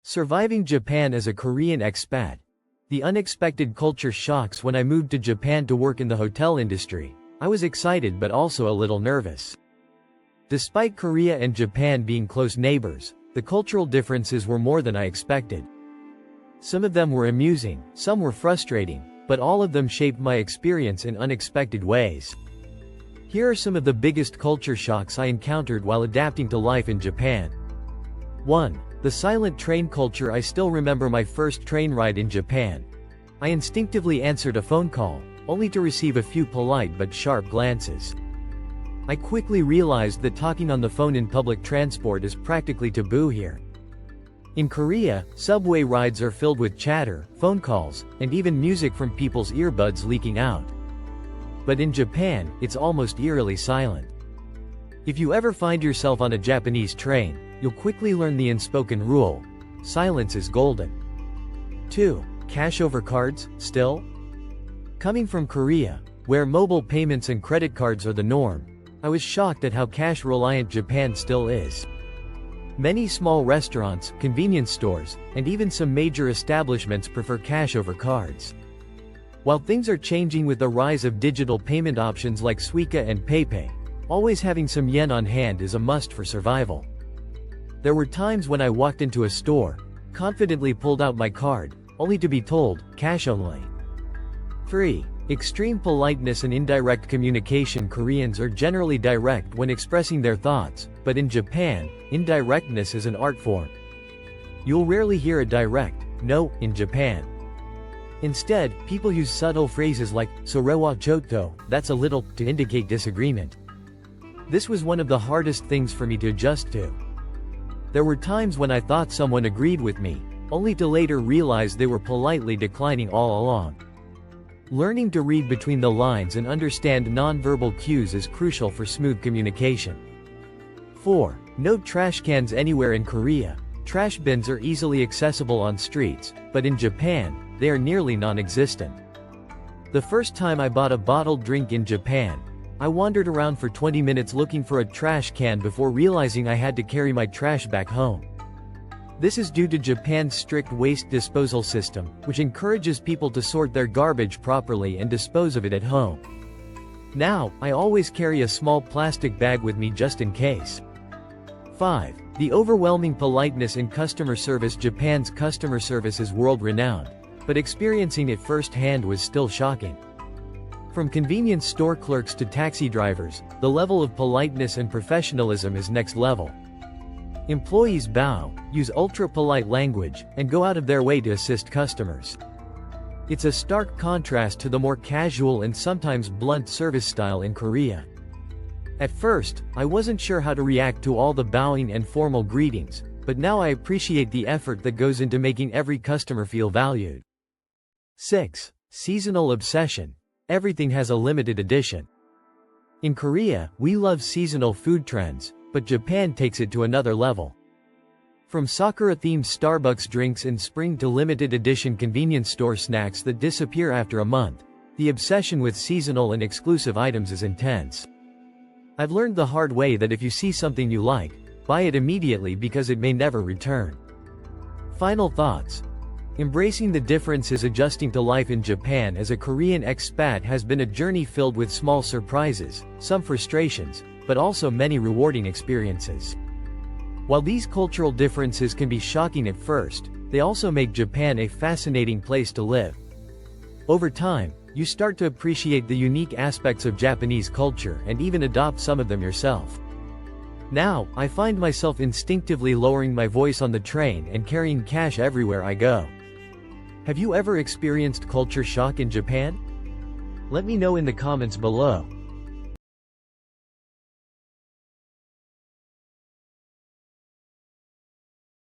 Surviving Japan as a Korean expat. The unexpected culture shocks when I moved to Japan to work in the hotel industry. I was excited but also a little nervous. Despite Korea and Japan being close neighbors, the cultural differences were more than I expected. Some of them were amusing, some were frustrating, but all of them shaped my experience in unexpected ways. Here are some of the biggest culture shocks I encountered while adapting to life in Japan. 1. The silent train culture. I still remember my first train ride in Japan. I instinctively answered a phone call, only to receive a few polite but sharp glances. I quickly realized that talking on the phone in public transport is practically taboo here. In Korea, subway rides are filled with chatter, phone calls, and even music from people's earbuds leaking out. But in Japan, it's almost eerily silent. If you ever find yourself on a Japanese train, you'll quickly learn the unspoken rule: silence is golden. 2. Cash over cards, still? Coming from Korea, where mobile payments and credit cards are the norm, I was shocked at how cash-reliant Japan still is. Many small restaurants, convenience stores, and even some major establishments prefer cash over cards. While things are changing with the rise of digital payment options like Suica and PayPay, always having some yen on hand is a must for survival. There were times when I walked into a store, confidently pulled out my card, only to be told, cash only. 3. Extreme politeness and indirect communication. Koreans are generally direct when expressing their thoughts, but in Japan, indirectness is an art form. You'll rarely hear a direct no in Japan. Instead, people use subtle phrases like "sorewa chotto," that's a little, to indicate disagreement. This was one of the hardest things for me to adjust to. There were times when I thought someone agreed with me, only to later realize they were politely declining all along. Learning to read between the lines and understand nonverbal cues is crucial for smooth communication. 4. No trash cans anywhere. In Korea, trash bins are easily accessible on streets, but in Japan, they are nearly non-existent. The first time I bought a bottled drink in Japan, I wandered around for 20 minutes looking for a trash can before realizing I had to carry my trash back home. This is due to Japan's strict waste disposal system, which encourages people to sort their garbage properly and dispose of it at home. Now, I always carry a small plastic bag with me just in case. 5. The overwhelming politeness in customer service. Japan's customer service is world-renowned, but experiencing it firsthand was still shocking. From convenience store clerks to taxi drivers, the level of politeness and professionalism is next level. Employees bow, use ultra-polite language, and go out of their way to assist customers. It's a stark contrast to the more casual and sometimes blunt service style in Korea. At first, I wasn't sure how to react to all the bowing and formal greetings, but now I appreciate the effort that goes into making every customer feel valued. 6. Seasonal obsession. Everything has a limited edition. In Korea, we love seasonal food trends, but Japan takes it to another level. From sakura-themed Starbucks drinks in spring to limited edition convenience store snacks that disappear after a month, the obsession with seasonal and exclusive items is intense. I've learned the hard way that if you see something you like, buy it immediately because it may never return. Final thoughts. Embracing the differences. Adjusting to life in Japan as a Korean expat has been a journey filled with small surprises, some frustrations, but also many rewarding experiences. While these cultural differences can be shocking at first, they also make Japan a fascinating place to live. Over time, you start to appreciate the unique aspects of Japanese culture and even adopt some of them yourself. Now, I find myself instinctively lowering my voice on the train and carrying cash everywhere I go. Have you ever experienced culture shock in Japan? Let me know in the comments below.